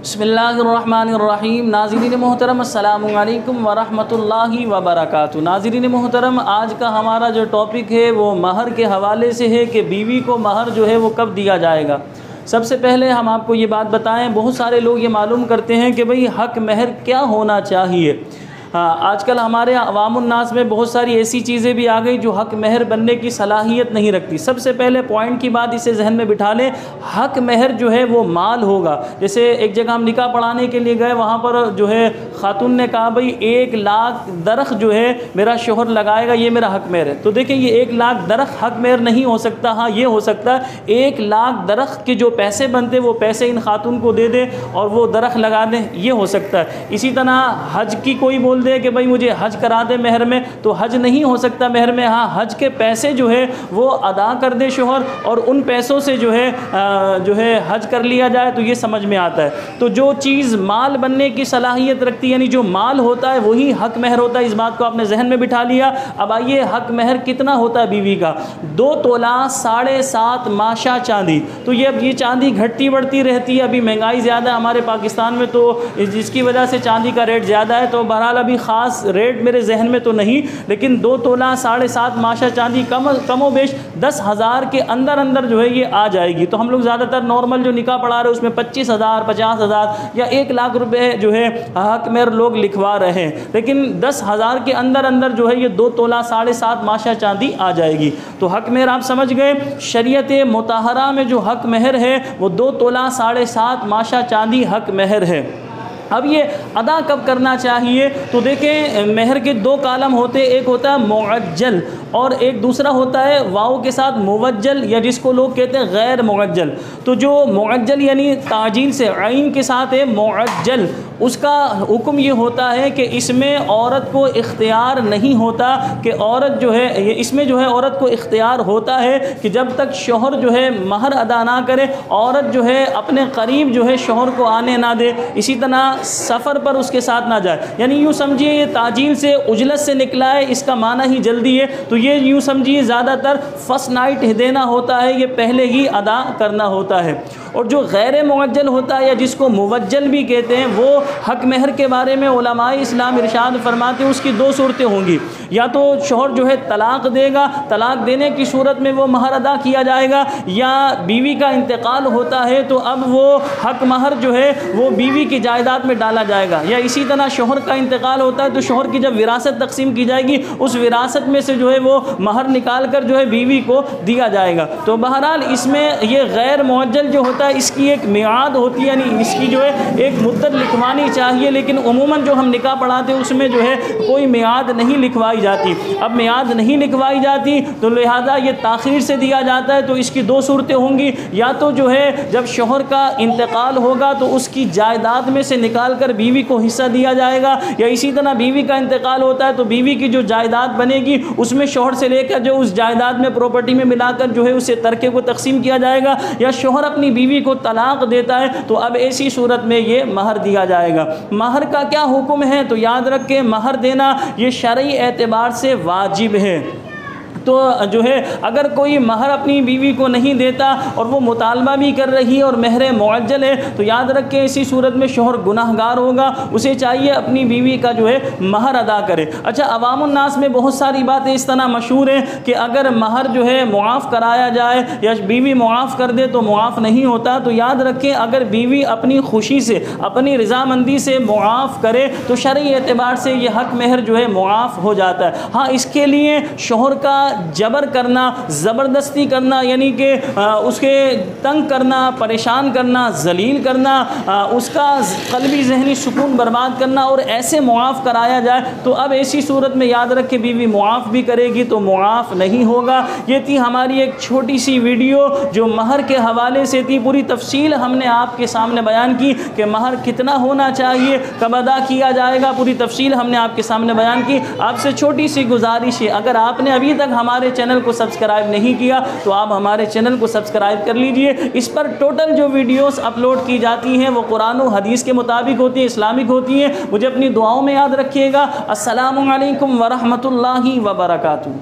बिस्मिल्लाहिर्रहमानिर्रहीम। नाज़रीन मोहतरम अस्सलामु अलैकुम वरहमतुल्लाहि वबरकातुहू। नाज़रीन मोहतरम, आज का हमारा जो टॉपिक है वो महर के हवाले से है कि बीवी को महर जो है वो कब दिया जाएगा। सबसे पहले हम आपको ये बात बताएं, बहुत सारे लोग ये मालूम करते हैं कि भाई हक महर क्या होना चाहिए। हाँ, आजकल हमारे अवामुन्नास में बहुत सारी ऐसी चीज़ें भी आ गई जो हक महर बनने की सलाहियत नहीं रखती। सबसे पहले पॉइंट की बात इसे जहन में बिठा लें, हक महर जो है वो माल होगा। जैसे एक जगह हम निकाह पढ़ाने के लिए गए, वहाँ पर जो है खातून ने कहा भाई 1 लाख दरख्त जो है मेरा शोहर लगाएगा, ये मेरा हक महर है। तो देखिए ये 1 लाख दरख्त हक महर नहीं हो सकता। हाँ, ये हो सकता है 1 लाख दरख्त के जो पैसे बनते वो पैसे इन खातून को दे दे और वो दरख्त लगा दें, ये हो सकता है। इसी तरह हज की कोई बोल दे कि भाई मुझे हज करा दे महर में, तो हज नहीं हो सकता महर में। हाँ, हज के पैसे जो है वो अदा कर दे शोहर और उन पैसों से जो है हज कर लिया जाए, तो ये समझ में आता है। तो जो चीज़ माल बनने की सलाहियत रखती है, यानी जो माल होता है वही हक महर होता है। इस बात को आपने जहन में बिठा लिया। अब आइए, हक महर कितना होता है बीवी का? 2 तोला 7.5 माशा चांदी। तो ये चांदी घटती बढ़ती रहती है। अभी महंगाई ज़्यादा है हमारे पाकिस्तान में, तो जिसकी वजह से चांदी का रेट ज़्यादा है। तो बहरहाल अभी ख़ास रेट मेरे जहन में तो नहीं, लेकिन 2 तोला 7.5 माशा चांदी कमो बेश 10,000 के अंदर अंदर जो है ये आ जाएगी। तो हम लोग ज़्यादातर नॉर्मल जो निकाह पढ़ा रहे हैं उसमें 25,000, 50,000 या 1 लाख रुपए जो है हक महर लोग लिखवा रहे हैं, लेकिन 10,000 के अंदर अंदर जो है ये 2 तोला 7.5 माशा चांदी आ जाएगी। तो हक महर आप समझ गए। शरीयत मुताहरा में जो हक महर है वो 2 तोला 7.5 माशा चांदी हक महर है। अब ये अदा कब करना चाहिए? तो देखें, महर के 2 कालम होते हैं, एक होता है मुअज्जल और एक दूसरा होता है वाव के साथ मुवज्जल, या जिसको लोग कहते हैं गैर मुअज्जल। तो जो मुअज्जल यानी ताजील से आइन के साथ है मुअज्जल, उसका हुक्म ये होता है कि इसमें औरत को इख्तियार नहीं होता कि औरत जो है, इसमें जो है औरत को इख्तियार होता है कि जब तक शौहर जो है महर अदा ना करे, औरत जो है अपने करीब जो है शौहर को आने ना दे, इसी तरह सफ़र पर उसके साथ ना जाए। यानी यूँ समझिए ये ताजील से उजलत से निकला है, इसका माना ही जल्दी है। तो ये यूँ समझिए ज़्यादातर फर्स्ट नाइट देना होता है, ये पहले ही अदा करना होता है। और जो गैर मुअज्जल होता है या जिसको मुवज्जल भी कहते हैं, वो हक महर के बारे में उलमाए इस्लाम इरशाद फरमाते हैं उसकी 2 सूरतें होंगी। या तो शौहर जो है तलाक़ देगा, तलाक़ देने की सूरत में वो महर अदा किया जाएगा, या बीवी का इंतकाल होता है तो अब वो हक महर जो है वो बीवी की जायदाद में डाला जाएगा। या इसी तरह शौहर का इंतकाल होता है तो शौहर की जब विरासत तकसीम की जाएगी उस विरासत में से जो है वो महर निकाल कर जो है बीवी को दिया जाएगा। तो बहरहाल इसमें ये गैर मुअज्जल जो होता है इसकी एक मियाद होती है, यानी इसकी जो है एक मुद्दत लिखवानी चाहिए, लेकिन उमूमन जो हम निकाह पढ़ाते हैं उसमें जो है कोई मियाद नहीं लिखवाई जाती। अब मियाद नहीं लिखवाई जाती तो लिहाजा ये ताख़ीर से दिया जाता है। तो इसकी 2 सूरतें होंगी, या तो जो है जब शौहर का इंतकाल होगा तो उसकी जायदाद में से निकाल कर बीवी को हिस्सा दिया जाएगा, या इसी तरह बीवी का इंतकाल होता है तो बीवी की जो जायदाद बनेगी उसमें शौहर से लेकर जो उस जायदाद में प्रॉपर्टी में मिलाकर जो है उससे तरके को तकसीम किया जाएगा, या शौहर अपनी बीवी को तलाक देता है तो अब ऐसी सूरत में ये महर दिया जाएगा। महर का क्या हुक्म है? तो याद रखें, महर देना ये शरई एतबार से वाजिब है। तो जो है अगर कोई महर अपनी बीवी को नहीं देता और वो मुतालबा भी कर रही है और महर मुअज्जल है, तो याद रखें इसी सूरत में शौहर गुनाहगार होगा, उसे चाहिए अपनी बीवी का जो है महर अदा करे। अच्छा, अवामुन्नास में बहुत सारी बातें इस तरह मशहूर हैं कि अगर महर जो है मुआफ़ कराया जाए या बीवी मुआफ़ कर दे तो मुआफ़ नहीं होता। तो याद रखें, अगर बीवी अपनी खुशी से, अपनी रज़ामंदी से मुआफ़ करे तो शरई एतबार से ये हक महर जो है मुआफ़ हो जाता है। हाँ, इसके लिए शौहर का जबर करना, ज़बरदस्ती करना, यानी कि उसके तंग करना, परेशान करना, जलील करना, उसका क़ल्बी ज़हनी सुकून बर्बाद करना और ऐसे मुआफ़ कराया जाए तो अब ऐसी सूरत में याद रख के बीवी मुआफ़ भी करेगी तो मुआफ़ नहीं होगा। ये थी हमारी एक छोटी सी वीडियो जो महर के हवाले से थी। पूरी तफसील हमने आपके सामने बयान की कि महर कितना होना चाहिए, कब अदा किया जाएगा, पूरी तफसील हमने आपके सामने बयान की। आपसे छोटी सी गुजारिश है, अगर आपने अभी तक हमारे चैनल को सब्सक्राइब नहीं किया तो आप हमारे चैनल को सब्सक्राइब कर लीजिए। इस पर टोटल जो वीडियोस अपलोड की जाती हैं वो कुरान और हदीस के मुताबिक होती हैं, इस्लामिक होती हैं। मुझे अपनी दुआओं में याद रखिएगा। अस्सलामु अलैकुम वरहमतुल्लाहि वबरकातुहू।